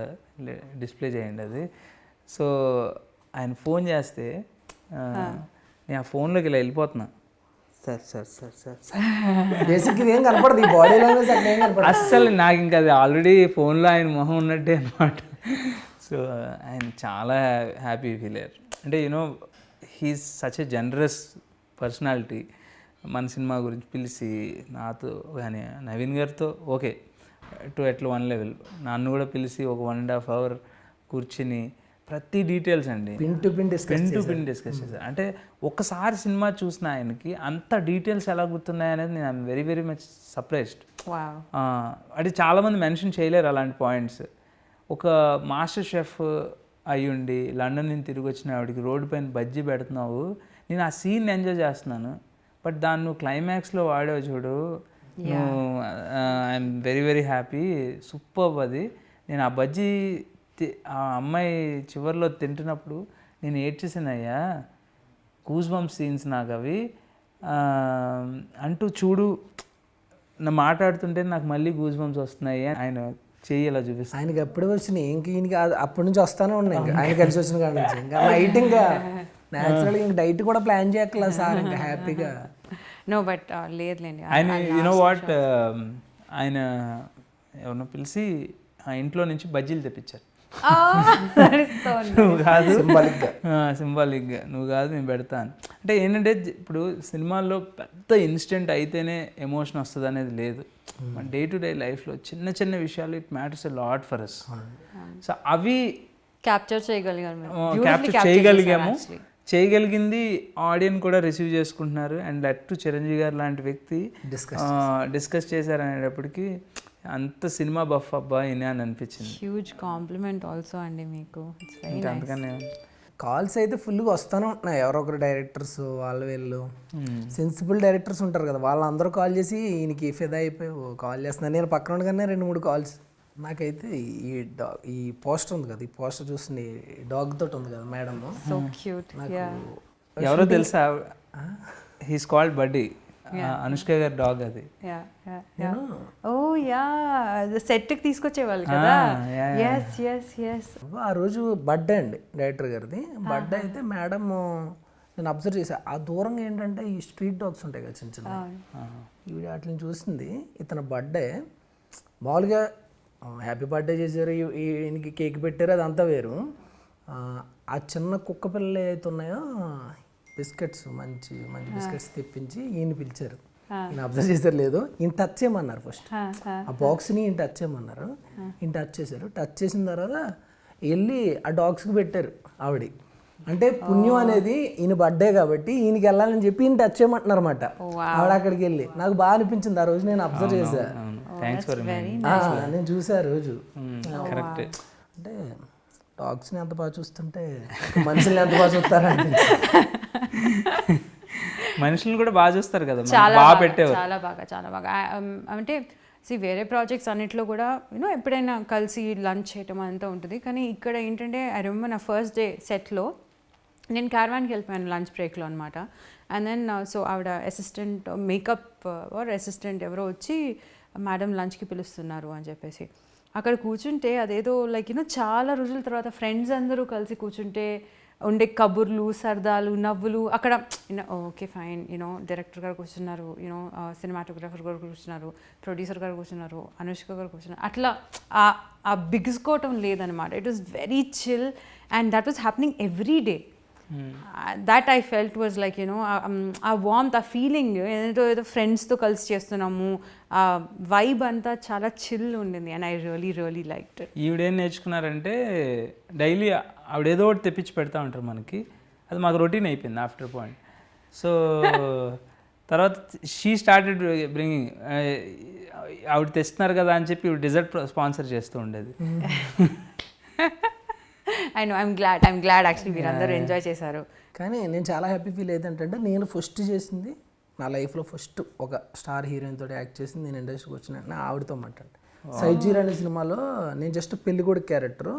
డిస్ప్లే చేయండి అది. సో ఆయన ఫోన్ చేస్తే నేను ఆ ఫోన్లోకి ఇలా వెళ్ళిపోతున్నా, sir sir sir sir sir basic ఏం కనపడదు, ఈ బాడీ లాంగ్వేజ్ అట్లా ఏం కనపడదు అస్సలు. నాకు ఇంకా అది ఆల్రెడీ ఫోన్లో ఆయన మొహం ఉన్నట్టే అనమాట. సో ఆయన చాలా హ్యాపీ ఫీల్ అయ్యారు. అంటే you know he's such a generous personality. మన సినిమా గురించి పిలిచి నాతో కానీ నవీన్ గారితో ఓకే టు ఎట్లా 1 level, నన్ను కూడా పిలిచి ఒక 1.5 hour కూర్చుని ప్రతి డీటెయిల్స్ అండి pin to pin pin to pin discuss చేశారు. అంటే ఒక్కసారి సినిమా చూసిన ఆయనకి అంత డీటెయిల్స్ ఎలా గుర్తున్నాయి అనేది నేను I'm very very much surprised. Wow. అంటే చాలామంది మెన్షన్ చేయలేరు అలాంటి పాయింట్స్. ఒక మాస్టర్ షెఫ్ అయ్యుండి లండన్ నుంచి తిరిగి వచ్చిన ఆవిడకి రోడ్డు పైన బజ్జీ పెడుతున్నావు, నేను ఆ సీన్ ఎంజాయ్ చేస్తున్నాను, బట్ దాన్ని నువ్వు క్లైమాక్స్లో వాడావు చూడు, I'm very very happy, super. అది నేను ఆ బజ్జీ ఆ అమ్మాయి చివరిలో తింటున్నప్పుడు నేను ఏడ్చేసానయ్యా, గూస్ బంప్స్ సీన్స్ నాకు అవి అంటూ చూడు నా మాట్లాడుతుంటే నాకు మళ్ళీ గూస్ బంప్స్ వస్తున్నాయి. ఆయన చెయ్యి ఇలా చూపిస్తాను. ఆయనకి ఎప్పుడు వచ్చినాయి ఇంక ఈయనకి అప్పటి నుంచి వస్తానే ఉన్నాయి. ఇంకా ఆయన కలిసి వచ్చిన కాడ నుంచి ఇంకా నైట్ ఇంకా న్యాచురల్గా ఇంక డైట్ కూడా ప్లాన్ చేయక్కల సార్ ఇంకా హ్యాపీగా. నో బట్ లేదులేండి. ఆయన యూనో వాట్, ఆయన ఎవరినో పిలిచి ఆ ఇంట్లో నుంచి బజ్జీలు తెప్పించారు. నువ్వు కాదు సింబాలిక్గా నువ్వు కాదు నేను పెడతాను అంటే ఏంటంటే ఇప్పుడు సినిమాల్లో పెద్ద ఇన్స్టెంట్ అయితేనే ఎమోషన్ వస్తుంది అనేది లేదు. మన డే టు డే లైఫ్లో చిన్న చిన్న విషయాలు it matters a lot for us. So అవి క్యాప్చర్ చేయగలిగాము. చేయగలిగింది ఆడియన్స్ కూడా రిసీవ్ చేసుకుంటున్నారు. అండ్ లెట్ టు చిరంజీవి గారు లాంటి వ్యక్తి డిస్కస్ చేశారనేటప్పటికి అంత సినిమా బఫ్ అబ్బా ఇనే అని అనిపించింది. హ్యూజ్ కాంప్లిమెంట్ ఆల్సో అండి మీకు. అందుకనే కాల్స్ అయితే ఫుల్గా వస్తూనే ఉంటున్నాయి. ఎవరో ఒకరు డైరెక్టర్స్ వాళ్ళు వీళ్ళు సెన్సిబుల్ డైరెక్టర్స్ ఉంటారు కదా, వాళ్ళందరూ కాల్ చేసి ఈయనకి ఫిదా అయిపోయి కాల్ చేస్తున్నాను. నేను పక్కన ఉండగానే 2-3 కాల్స్. నాకైతే ఈ పోస్టర్ ఉంది కదా, ఈ పోస్టర్ చూసింది డాగ్ తోటి ఉంది కదా మేడం, సో క్యూట్. ఎవరో తెలుసా, హీస్ కాల్డ్ బడ్డీ, అనుష్క గారి డాగ్ అది. ఓ యా, సెట్కి తీసుకొచ్చేవాళ్ళు కదా. Yes yes yes. ఆ రోజు బర్త్డే అండి డైరెక్టర్ గారిది. బర్త్డే అయితే మేడం నేను అబ్జర్వ్ చేశాను, ఆ దూరంగా ఏంటంటే ఈ స్ట్రీట్ డాగ్స్ ఉంటాయి కదా చిన్న చిన్న, ఈవిడ వాటిని చూసింది. ఇతను బర్త్డే మామూలుగా హ్యాపీ బర్త్డే చేశారు, ఈయనకి కేక్ పెట్టారు, అదంతా వేరు. ఆ చిన్న కుక్క పిల్లలు ఏవైతే ఉన్నాయో బిస్కెట్స్, మంచి మంచి బిస్కెట్స్ తెప్పించి ఈయన పిలిచారు. ఈయన అబ్జర్వ్ చేశారు లేదు, ఈయన టచ్ చేయమన్నారు. ఫస్ట్ ఆ బాక్స్ని ఈయన టచ్ చేయమన్నారు. ఈయన టచ్ చేశారు. టచ్ చేసిన తర్వాత వెళ్ళి ఆ డాగ్స్కి పెట్టారు ఆవిడ. అంటే పుణ్యం అనేది ఈయన బర్త్డే కాబట్టి ఈయనకి వెళ్ళాలని చెప్పి ఈయన టచ్ చేయమంటున్నారు అనమాట. ఆవిడ అక్కడికి వెళ్ళి నాకు బాగా అనిపించింది ఆ రోజు, నేను అబ్జర్వ్ చేశాను. నేను చూసా ఆ రోజు. అంటే డాగ్స్ని ఎంత బాగా చూస్తుంటే మనుషుల్ని ఎంత బాగా చూస్తారా మనుషులు కూడా బాగా చూస్తారు కదా, చాలా బాగా చాలా బాగా. అంటే వేరే ప్రాజెక్ట్స్ అన్నిట్లో కూడా ఎప్పుడైనా కలిసి లంచ్ చేయటం అంతా ఉంటుంది, కానీ ఇక్కడ ఏంటంటే ఐ రిమెంబర్ నా ఫస్ట్ డే సెట్లో నేను క్యారవాన్కి వెళ్ళిపోయాను లంచ్ బ్రేక్లో అనమాట. అండ్ దెన్ సో ఆవిడ అసిస్టెంట్ మేకప్ అసిస్టెంట్ ఎవరో వచ్చి మేడం లంచ్కి పిలుస్తున్నారు అని చెప్పేసి అక్కడ కూర్చుంటే అదేదో లైక్ చాలా రోజుల తర్వాత ఫ్రెండ్స్ అందరూ కలిసి కూర్చుంటే ఉండే కబుర్లు, సరదాలు, నవ్వులు అక్కడ. ఓకే ఫైన్, డైరెక్టర్ గారు కూర్చున్నారు, సినిమాటోగ్రాఫర్ గారు కూర్చున్నారు, ప్రొడ్యూసర్ గారు కూర్చున్నారు, అనుష్క గారు కూర్చున్నారు, అట్లా ఆ బిగుసుకోవటం లేదనమాట. It was very chill and that was happening every day. That I felt was like ఆ వార్మ్త్, ఆ ఫీలింగ్ ఏదో ఫ్రెండ్స్తో కలిసి చేస్తున్నాము, ఆ వైబ్ అంతా చాలా చిల్ ఉండింది. And I really really liked it. ఈవిడేం నేర్చుకున్నారంటే డైలీ ఆవిడేదో ఒకటి తెప్పించి పెడతా ఉంటారు మనకి, అది మాకు రొటీన్ అయిపోయింది ఆఫ్టర్ పాయింట్. సో తర్వాత షీ స్టార్టెడ్ బ్రింగింగ్, ఆవిడ తెస్తున్నారు కదా అని చెప్పి డిజర్ట్ స్పాన్సర్ చేస్తూ ఉండేది. ఐఎమ్ గ్లాడ్ యాక్చువల్లీ మీరందరూ ఎంజాయ్ చేశారు. కానీ నేను చాలా హ్యాపీ ఫీల్ ఏంటంటే నేను ఫస్ట్ చేసింది నా లైఫ్లో ఫస్ట్ ఒక స్టార్ హీరోయిన్ తోటి యాక్ట్ చేసింది. నేను ఇండస్ట్రీకి వచ్చిన నా ఆవిడతో మాట్లాడి సైజీర్ అనే సినిమాలో నేను జస్ట్ పెళ్లి కొడుకు క్యారెక్టర్.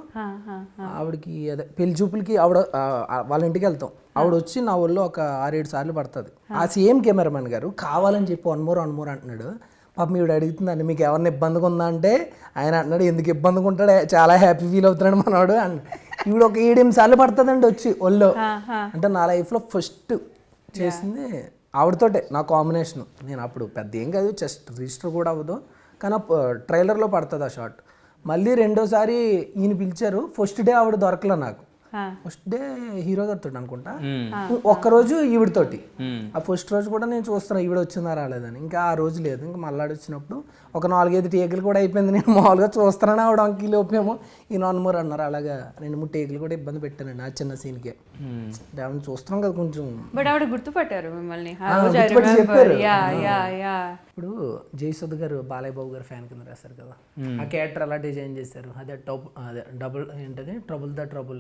ఆవిడకి అదే పెళ్లి చూపులకి ఆవిడ వాళ్ళ ఇంటికి వెళ్తాం, ఆవిడ వచ్చి నా ఒళ్ళో ఒక 6-7 సార్లు పడుతుంది. ఆ సేమ్ కెమెరామెన్ గారు కావాలని చెప్పి వన్ మోర్ అంటున్నాడు. పాపం ఈవిడ అడుగుతుందండి మీకు ఎవరిని ఇబ్బందిగా ఉందా అంటే ఆయన అంటున్నాడు ఎందుకు ఇబ్బందిగా ఉంటాడు, చాలా హ్యాపీ ఫీల్ అవుతున్నాడు మనవాడు అని. ఈవిడ ఒక 7-8 సార్లు పడుతుందండి వచ్చి ఒళ్ళో. అంటే నా లైఫ్లో ఫస్ట్ చేసింది ఆవిడతోటే నా కాంబినేషన్. నేను అప్పుడు పెద్ద ఏం కాదు, జస్ట్ రిజిస్టర్ కూడా అవ్వదు, కానీ ట్రైలర్లో పడుతుంది ఆ షాట్. మళ్ళీ రెండోసారి ఈయన పిలిచారు, ఫస్ట్ డే ఆవిడ దొరకలే నాకు. ఫస్ట్ డే హీరో గారితో అనుకుంటా, ఒక్కరోజు ఈవిడతోటి. ఆ ఫస్ట్ రోజు కూడా నేను చూస్తున్నా ఈవిడ వచ్చిందా రాలేదని. ఇంకా ఆ రోజు లేదు. ఇంకా మళ్ళాడు వచ్చినప్పుడు ఒక 4-5 టేకులు కూడా అయిపోయింది. నేను మామూలుగా చూస్తున్నాను, ఆవిడ అంకి లోపేమో ఈ నాన్నమూరు అన్నారు. అలాగా 2-3 టేకులు కూడా ఇబ్బంది పెట్టానండి ఆ చిన్న సీన్కే. ఆవిడ చూస్తున్నాం కదా కొంచెం. బట్ ఆవిడ గుర్తుపట్టారు మిమ్మల్ని. గుర్తుపట్టి చెప్పారు. యా ఇప్పుడు జయసుధ గారు బాలయ్య బాబు గారు ఫ్యాన్ కింద రాస్తారు కదా, ఆ క్యారెక్టర్ అలా డిజైన్ చేశారు. అదే డబుల్ ఏంటది, ట్రబుల్ ద ట్రబుల్.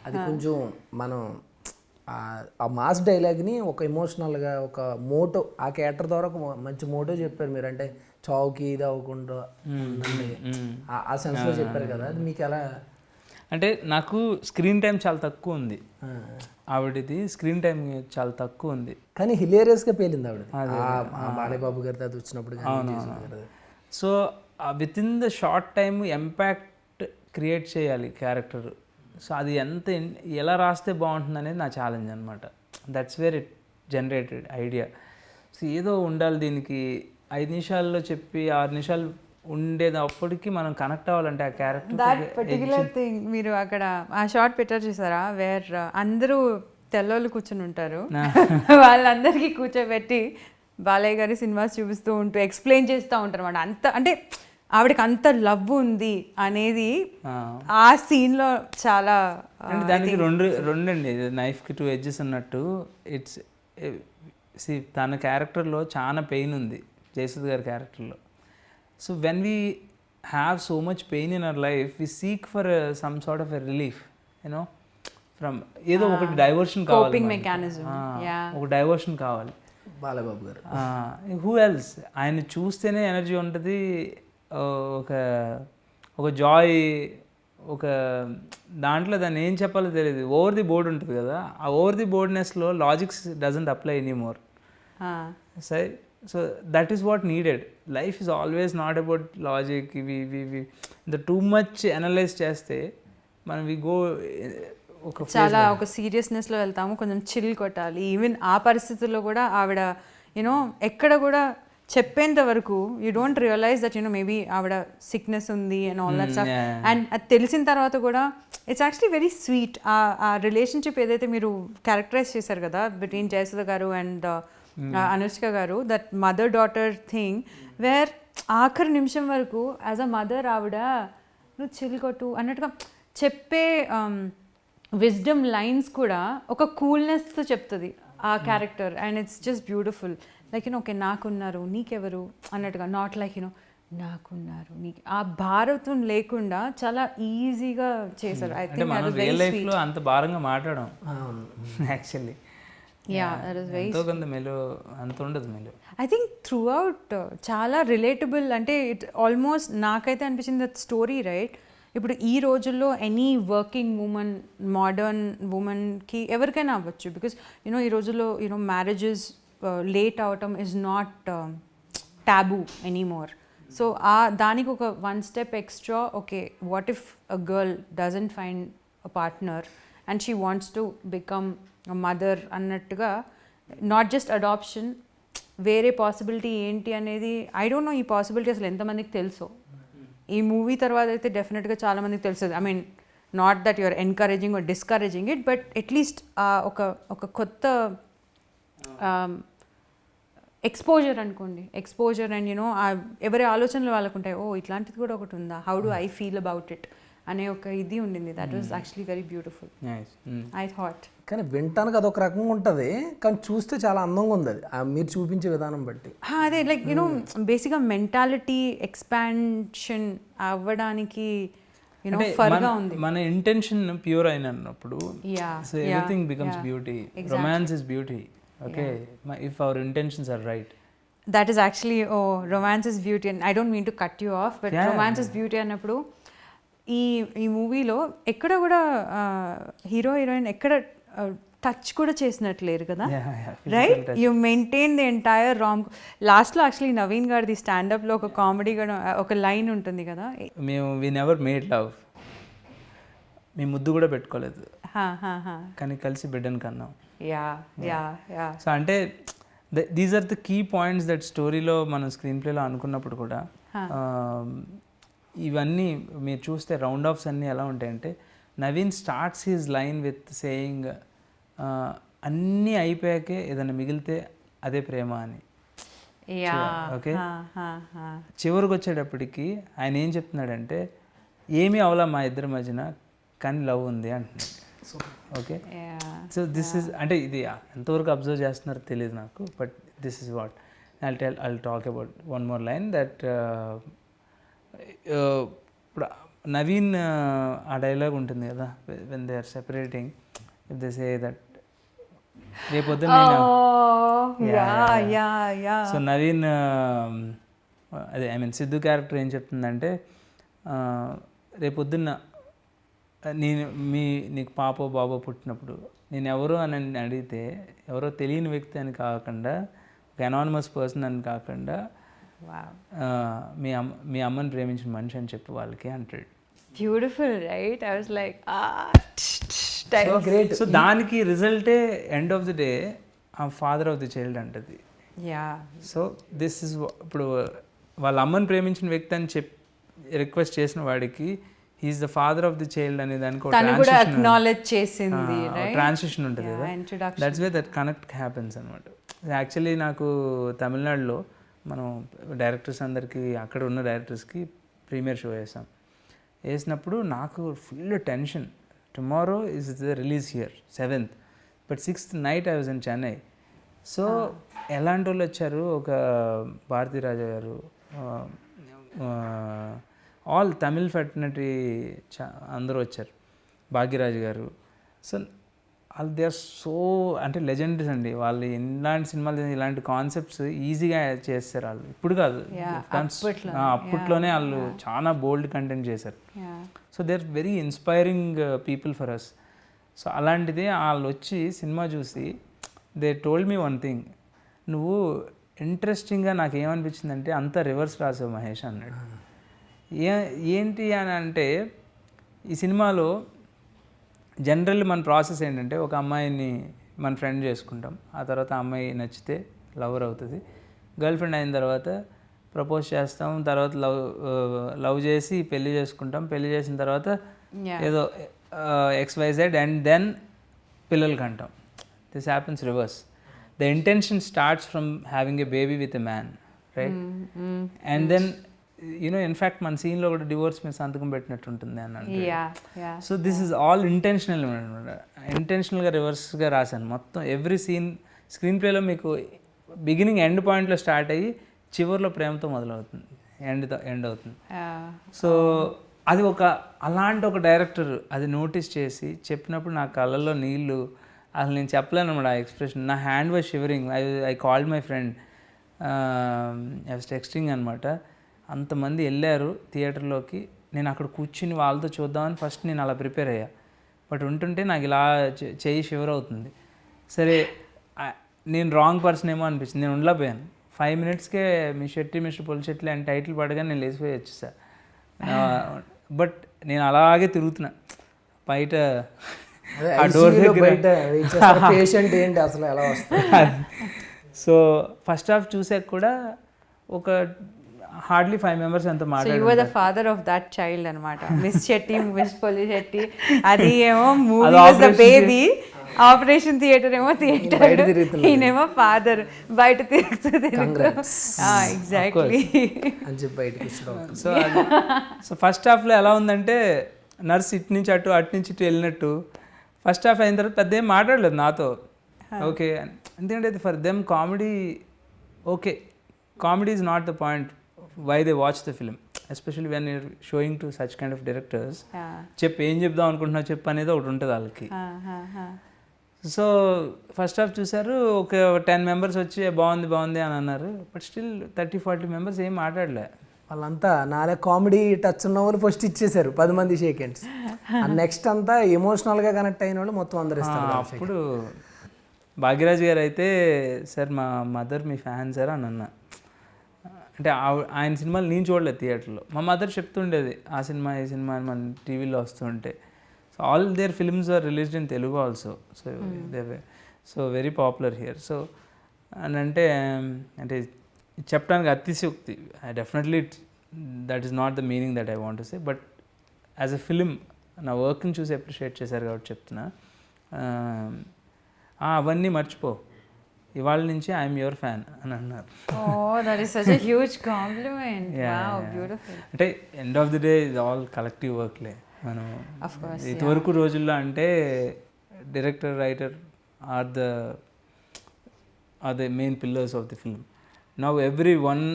అది కొంచెం మనం ఆ మాస్ డైలాగ్ని ఒక ఎమోషనల్గా ఒక మోటో, ఆ క్యారెక్టర్ ద్వారా ఒక మంచి మోటో చెప్పారు మీరు. అంటే చావుకి ఇది అవ్వకుండా ఆ సెన్స్లో చెప్పారు కదా. అది మీకు ఎలా? అంటే నాకు స్క్రీన్ టైం చాలా తక్కువ ఉంది, ఆవిడది స్క్రీన్ టైం చాలా తక్కువ ఉంది, కానీ హిలేరియస్గా పేలింది ఆవిడ బాలయ్య బాబు గారితో అది వచ్చినప్పుడు. So with in the short time impact create చేయాలి క్యారెక్టర్. సో అది ఎలా రాస్తే బాగుంటుంది అనేది నా ఛాలెంజ్ అనమాట. That's where it generated idea. So ఏదో ఉండాలి దీనికి, 5 నిమిషాల్లో చెప్పి 6 నిమిషాలు ఉండేది, అప్పటికి మనం కనెక్ట్ అవ్వాలంటే ఆ క్యారెక్టర్. దట్ పర్టికులర్ థింగ్ మీరు అక్కడ ఆ షార్ట్ పెట్టారు చూసారా, వేర్ అందరూ తెల్లోళ్ళు కూర్చుని ఉంటారు, వాళ్ళందరికీ కూర్చోబెట్టి బాలయ్య గారి సినిమాస్ చూపిస్తూ ఉంటూ ఎక్స్ప్లెయిన్ చేస్తూ ఉంటారు అన్నమాట. అంత అంటే ఆవిడకి అంత లవ్ ఉంది అనేది ఆ సీన్లో చాలా. అంటే దానికి రెండండి, నైఫ్కి 2 ఎడ్జెస్ అన్నట్టు. ఇట్స్ తన క్యారెక్టర్లో చాలా పెయిన్ ఉంది జయసుధ గారి క్యారెక్టర్లో. So when we have so much pain in our life, we seek for some sort of a relief, you know, from ఏదో ఒకటి డైవర్షన్ కావాలి, ఒక డైవర్షన్ కావాలి. బాలబాబు గారు హూ ఎల్స్, ఆయన చూస్తేనే ఎనర్జీ ఉంటుంది, ఒక జాయ్, ఒక దాంట్లో దాన్ని ఏం చెప్పాలో తెలియదు. ఓవర్ ది బోర్డ్ ఉంటుంది కదా, ఆ ఓవర్ ది బోర్డ్నెస్లో logics doesn't apply anymore. So that is what needed. Life is always not about logic. ఇవి ఇంత టూ మచ్ అనలైజ్ చేస్తే మనం ఒక సీరియస్నెస్లో వెళ్తాము, కొంచెం చిల్ కొట్టాలి. ఈవెన్ ఆ పరిస్థితుల్లో కూడా ఆవిడ యూనో ఎక్కడ కూడా చెప్పేంత వరకు you don't realise that you know maybe ఆవిడ సిక్నెస్ ఉంది and all that stuff. And అది తెలిసిన తర్వాత కూడా ఇట్స్ యాక్చువల్లీ వెరీ స్వీట్. ఆ రిలేషన్షిప్ ఏదైతే మీరు క్యారెక్టరైజ్ చేశారు కదా బిట్వీన్ జయసుధ గారు అండ్ అనుష్క గారు, that mother daughter thing, where ఆఖరి నిమిషం వరకు యాజ్ అ మదర్ ఆవిడ నువ్వు చిల్ కొట్టు అన్నట్టుగా చెప్పే విజ్డమ్ లైన్స్ కూడా ఒక కూల్నెస్తో చెప్తుంది ఆ character. And it's just beautiful. Like you know okay నాకున్నారు నీకెవరు అన్నట్టుగా, నాట్ లైక్ యూనో నాకున్నారు నీకు, ఆ భారతం లేకుండా చాలా ఈజీగా చేశారు. I think that was very sweet. అంత భారంగా మాట్లాడడం actually. Yeah that was very I think through out చాలా రిలేటబుల్. అంటే ఇట్ ఆల్మోస్ట్ నాకైతే అనిపించింది దట్ స్టోరీ రైట్. ఇప్పుడు ఈ రోజుల్లో ఎనీ వర్కింగ్ ఉమెన్, మోడర్న్ ఉమెన్కి ఎవరికైనా అవ్వచ్చు, బికాస్ యూనో ఈ రోజుల్లో యూనో మ్యారేజెస్ లేట్ అవటం is not taboo anymore. So దానికి ఒక 1 step extra, okay what if a girl doesn't find a partner and she wants to become mother అన్నట్టుగా, not just adoption, వేరే పాసిబిలిటీ ఏంటి అనేది I don't know. ఈ possibility అసలు ఎంతమందికి తెలుసో. ఈ మూవీ తర్వాత అయితే డెఫినెట్గా చాలామందికి తెలుస్తుంది. I mean not that you're encouraging or discouraging it, but at least ఒక కొత్త ఎక్స్పోజర్ అనుకోండి, ఎక్స్పోజర్. అండ్ యూనో ఎవరి ఆలోచనలు వాళ్ళకు ఉంటాయి, ఓ ఇట్లాంటిది కూడా ఒకటి ఉందా, how do I feel about it అనే ఒక ఇది ఉండింది. That was actually very beautiful I thought. కానీ వినటానికి అదొక రకంగా ఉంటుంది, కానీ చూస్తే చాలా అందంగా ఉంది అది మీరు చూపించే విధానం బట్టి. అదే లైక్ యూనో బేసిక్గా మెంటాలిటీ ఎక్స్పాన్షన్ అవ్వడానికి యూనో ఫర్గా ఉంది. మన ఇంటెన్షన్ ప్యూర్ అయినప్పుడు everything becomes beauty. Romance is beauty. Okay, if our intentions are right. That is actually, romance is beauty, and I don't mean to cut you off, but romance is beauty అన్నప్పుడు ఈ మూవీలో ఎక్కడ కూడా hero heroine ఎక్కడ touch కూడా చేసినట్లేరు కదా, right? You maintain the entire లాస్ట్లో actually Naveen గారిది స్టాండప్లో ఒక కామెడీ కూడా ఒక లైన్ ఉంటుంది కదా, వి నెవర్ మేడ్ లవ్, మేము ముద్దు కూడా పెట్టుకోలేదు కానీ కలిసి బిడ్డను కన్నాం. సో అంటే these are the key points that స్టోరీలో మనం స్క్రీన్ ప్లేలో అనుకున్నప్పుడు కూడా ఇవన్నీ మీరు చూస్తే రౌండ్ ఆఫ్స్ అన్నీ ఎలా ఉంటాయంటే Naveen starts his line with saying అన్నీ అయిపోయాకే ఏదైనా మిగిలితే అదే ప్రేమ అని. ఓకే, చివరికి వచ్చేటప్పటికి ఆయన ఏం చెప్తున్నాడంటే ఏమీ అవలా మా ఇద్దరి మధ్యన కానీ లవ్ ఉంది అంటున్నాడు. ఓకే, సో దిస్ ఇస్ అంటే ఇది ఎంతవరకు అబ్జర్వ్ చేస్తున్నారో తెలియదు నాకు, but this is what I'll talk about one more line that ఇప్పుడు నవీన్ ఆ డైలాగ్ ఉంటుంది కదా, when they are separating, if they say that రేపొద్దున సో నవీన్ అదే ఐ మీన్ సిద్ధు క్యారెక్టర్ ఏం చెప్తుందంటే రేపొద్దున్న నీకు పాపో బాబో పుట్టినప్పుడు నేను ఎవరో అని అడిగితే ఎవరో తెలియని వ్యక్తి అని కాకుండా ఒక అనానిమస్ పర్సన్ అని కాకుండా మీ అమ్మని ప్రేమించిన మనిషి అని చెప్పి వాళ్ళకి అంటాడు. Beautiful right, I was like great. So దానికి రిజల్టే ఎండ్ ఆఫ్ ది డే ఆ ఫాదర్ ఆఫ్ ది చైల్డ్ అంటది. సో దిస్ ఇస్ ఇప్పుడు వాళ్ళ అమ్మని ప్రేమించిన వ్యక్తి అని రిక్వెస్ట్ చేసిన వాడికి he's the father of the child అనే దానికి ట్రాన్సిషన్ ఉంటుంది కదా, that's way that connect happens అనమాట. యాక్చువల్లీ నాకు తమిళనాడులో మనం డైరెక్టర్స్ అందరికీ అక్కడ ఉన్న డైరెక్టర్స్కి ప్రీమియర్ షో వేసినప్పుడు నాకు full tension. Tomorrow is the release here 7th, but 6th night I was in Chennai. So ఎలాంటి వాళ్ళు వచ్చారు, ఒక భారతీ రాజా గారు, ఆల్ తమిళ్ ఫెటర్నిటీ అందరూ వచ్చారు, భాగ్యరాజు గారు. సో వాళ్ళు దే ఆర్ సో అంటే లెజెండరీస్ అండి. వాళ్ళు ఇలాంటి సినిమాలు ఇలాంటి కాన్సెప్ట్స్ ఈజీగా చేస్తారు వాళ్ళు. ఇప్పుడు కాదు, అప్పట్లోనే వాళ్ళు చాలా బోల్డ్ కంటెంట్ చేశారు. So they are very inspiring people for us. So అలాంటిది వాళ్ళు వచ్చి సినిమా చూసి they told me one thing, నువ్వు ఇంట్రెస్టింగ్గా నాకు ఏమనిపించిందంటే అంతా రివర్స్ రాసావు మహేష్ అన్నాడు. ఏంటి అని అంటే ఈ సినిమాలో జనరల్ మన ప్రాసెస్ ఏంటంటే ఒక అమ్మాయిని మన ఫ్రెండ్ చేసుకుంటాం, ఆ తర్వాత ఆ అమ్మాయి నచ్చితే లవర్ అవుతుంది, గర్ల్ ఫ్రెండ్ అయిన తర్వాత ప్రపోజ్ చేస్తాం, తర్వాత లవ్ చేసి పెళ్లి చేసుకుంటాం, పెళ్లి చేసిన తర్వాత ఏదో XYZ అండ్ దెన్ పిల్లలకి అంటాం. This happens reverse. The intention starts from having a baby with a man, right? And then in fact మన సీన్లో కూడా డివోర్స్ మీద సంతకం పెట్టినట్టు ఉంటుంది అని అంటే. So this is all intentional అనమాట. ఇంటెన్షనల్గా రివర్స్గా రాశాను మొత్తం. ఎవ్రీ సీన్ స్క్రీన్ ప్లేలో మీకు బిగినింగ్ ఎండ్ పాయింట్లో స్టార్ట్ అయ్యి చివరిలో ప్రేమతో మొదలవుతుంది, ఎండ్ అవుతుంది. సో అది అలాంటి ఒక డైరెక్టర్ అది నోటీస్ చేసి చెప్పినప్పుడు నా కళ్ళల్లో నీళ్ళు అసలు నేను చెప్పలేను అనమాట. ఆ ఎక్స్ప్రెషన్, నా hand was shivering. I called my friend, I was texting అనమాట. అంతమంది వెళ్ళారు థియేటర్లోకి, నేను అక్కడ కూర్చుని వాళ్ళతో చూద్దామని ఫస్ట్ నేను అలా ప్రిపేర్ అయ్యా. బట్ ఉంటుంటే నాకు ఇలా చెయ్యి షివర్ అవుతుంది. సరే నేను రాంగ్ పర్సన్ ఏమో అనిపించింది, నేను ఉండలేకపోయాను. 5 minutesకే మిస్టర్ పొలిశెట్టి అని టైటిల్ పడగానే నేను లేచిపోయి వచ్చేసా. బట్ నేను అలాగే తిరుగుతున్నా బయట ఆ డోర్ దగ్గర. పేషెంట్ ఏంటి అసలు ఎలా వస్తుంది. సో ఫస్ట్ హాఫ్ చూసాక కూడా ఒక హార్డ్లీ 5 members అంత మాట్లాడారు. You were the father of that child అన్నమాట. మిస్ శెట్టి, మిస్ పొలిశెట్టి, అది ఏమో movie was the baby, operation theatre ఏమో థియేటర్, ఈయనేమో ఫాదర్ బయట తిరుగుతుంది. ఎగ్జాక్ట్లీ. సో ఫస్ట్ హాఫ్లో ఎలా ఉందంటే నర్స్ ఇటు నుంచి అటు నుంచి ఇటు వెళ్ళినట్టు. ఫస్ట్ హాఫ్ అయిన తర్వాత పెద్ద ఏం మాట్లాడలేదు నాతో. ఓకే, ఎందుకంటే for them comedy, okay, comedy is not the point why they watch the film, especially when you're showing to such kind of directors. ఏం చెప్దాం అనుకుంటున్నావు చెప్పు అనేది ఒకటి ఉంటుంది వాళ్ళకి. సో ఫస్ట్ హాఫ్ చూసారు, ఒక 10 members వచ్చి బాగుంది అని అన్నారు. బట్ స్టిల్ 30-40 members ఏం మాట్లాడలే. వాళ్ళంతా నాలే కామెడీ టచ్ ఉన్న వాళ్ళు ఫస్ట్ ఇచ్చేసారు 10 మంది షేక్ హ్యాండ్స్. నెక్స్ట్ అంతా ఎమోషనల్గా కనెక్ట్ అయిన వాళ్ళు మొత్తం అందరూ ఇస్తారు. అప్పుడు భాగ్యరాజ్ గారు అయితే, సార్ మా మదర్ మీ ఫ్యాన్ సార్ అని అన్నా. అంటే ఆయన సినిమాలు నేను చూడలేదు థియేటర్లో, మా మదర్ చెప్తుండేది ఆ సినిమా ఈ సినిమా అని మన టీవీలో వస్తుంటే. So all their films are released in Telugu also. So they so very popular here. So అని అంటే చెప్పడానికి అతిశయోక్తి. Definitely that is not the meaning that I want to say, but as a film నా వర్క్ని చూసి అప్రిషియేట్ చేశారు కాబట్టి చెప్తున్నా. అవన్నీ మర్చిపో, ఇవాళ నుంచి ఐఎమ్ యువర్ ఫ్యాన్ అని అన్నారు. Oh, that is such a huge compliment. Wow, beautiful. అంటే ఎండ్ ఆఫ్ ది డే ఇది ఆల్ కలెక్టివ్ వర్క్లే. మనం Of course, ఇదివరకు రోజుల్లో అంటే director, writer or the main pillars of the film. Now every one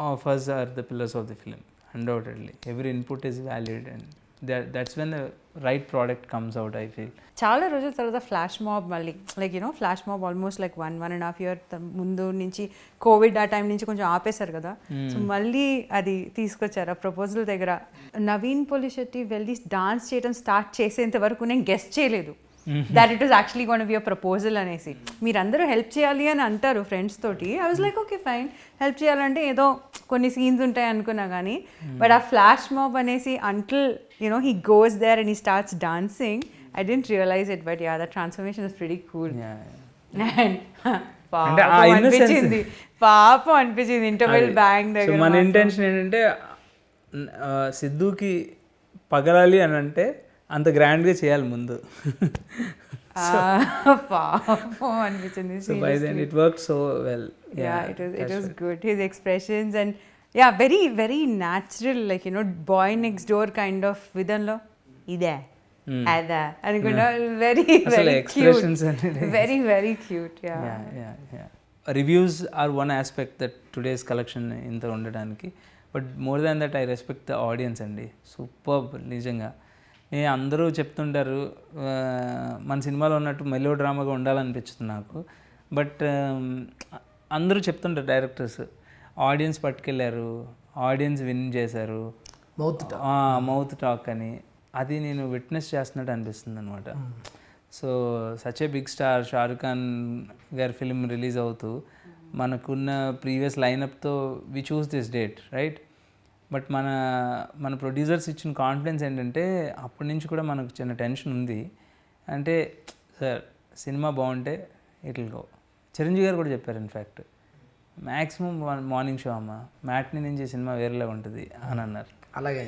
of us are the pillars of the film, undoubtedly. Every input is valued, and that's when the right product comes out, I feel. చాలా రోజుల తర్వాత flash mob మళ్ళీ like you know flash mob almost like 1.5 year ముందు నుంచి Covid ఆ time నుంచి కొంచెం ఆపేశారు కదా. సో మళ్ళీ అది తీసుకొచ్చారు ఆ ప్రపోజల్ దగ్గర. నవీన్ పోలిశెట్టి వెళ్ళి డాన్స్ చేయడం స్టార్ట్ చేసేంత వరకు నేను గెస్ట్ చేయలేదు that it was actually gonna be a proposal అనేసి. మీరందరూ హెల్ప్ చేయాలి అని అంటారు ఫ్రెండ్స్ తోటి. I was like okay fine, help చేయాలంటే ఏదో కొన్ని సీన్స్ ఉంటాయి అనుకున్నా కానీ, బట్ ఆ ఫ్లాష్ మాబ్ అనేసి until you know he goes there and he starts dancing, I didn't realize it, but yeah, that transformation is pretty cool. And పాపం అనిపించింది ఇంటర్వెల్ బ్యాంగ్ దగ్గర. మన ఇంటెన్షన్ ఏంటంటే సిద్ధుకి పగలాలి అని అంటే అంత గ్రాండ్గా చేయాలి ముందు. పాపం అనిపించింది. So by then it worked so well. Yeah, it was good. His expressions and yeah, very very natural, like you know, boy next door kind of vidanlo ide ada అనుకుంటా. very very cute, very very cute. Yeah. Reviews are one aspect that today's collection ఇంత ఉండడానికి, but more than that I respect the audience అండి. Superb నిజంగా. అందరూ చెప్తుంటారు మన సినిమాలో ఉన్నట్టు మెలో డ్రామాగా ఉండాలనిపించుతుంది నాకు, బట్ అందరూ చెప్తుంటారు డైరెక్టర్స్ ఆడియన్స్ పట్టుకెళ్ళారు, ఆడియన్స్ విన్ చేశారు, మౌత్ టాక్ అని. అది నేను విట్నెస్ చేస్తున్నట్టు అనిపిస్తుంది అనమాట. So such a big star Shahrukh Khan గారి ఫిల్మ్ రిలీజ్ అవుతూ మనకున్న ప్రీవియస్ లైనప్తో we choose this date, right? But మన ప్రొడ్యూసర్స్ ఇచ్చిన కాన్ఫిడెన్స్ ఏంటంటే అప్పటి నుంచి కూడా మనకు చిన్న టెన్షన్ ఉంది. అంటే సార్ సినిమా బాగుంటే it will go. Chiranjeevi garu కూడా చెప్పారు ఇన్ఫ్యాక్ట్, మ్యాక్సిమం మార్నింగ్ షో అమ్మ, మ్యాట్ని నుంచి సినిమా వేరేలాగా ఉంటుంది అని అన్నారు. అలాగే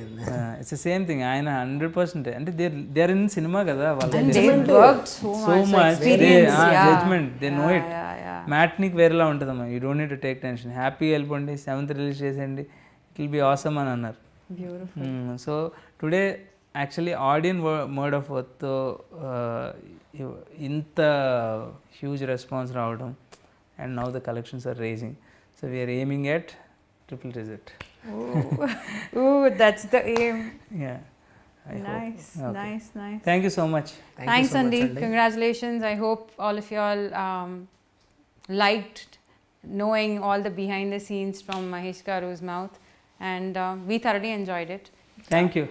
ఇట్స్ సేమ్ థింగ్. ఆయన 100% అంటే దే ఆర్ ఇన్ సినిమా కదా, వాళ్ళ so much judgement, they know it. మ్యాట్నికి వేరేలా ఉంటుందమ్మా, you don't need to take tension, హ్యాపీగా వెళ్ళిపోండి, 7th రిలీజ్ చేసేయండి, ఇట్ విల్ బి ఆసమ్ అని అన్నారు. So today actually audience word of వర్త్తో ఇంత హ్యూజ్ రెస్పాన్స్ రావడం, and now the collections are raising. So we're aiming at triple digit. Ooh, that's the aim. Yeah. Nice. Thank you so much. Thanks, Andy. Congratulations. I hope all of you all liked knowing all the behind the scenes from Mahesh Garu's mouth, and we thoroughly enjoyed it. Thank you.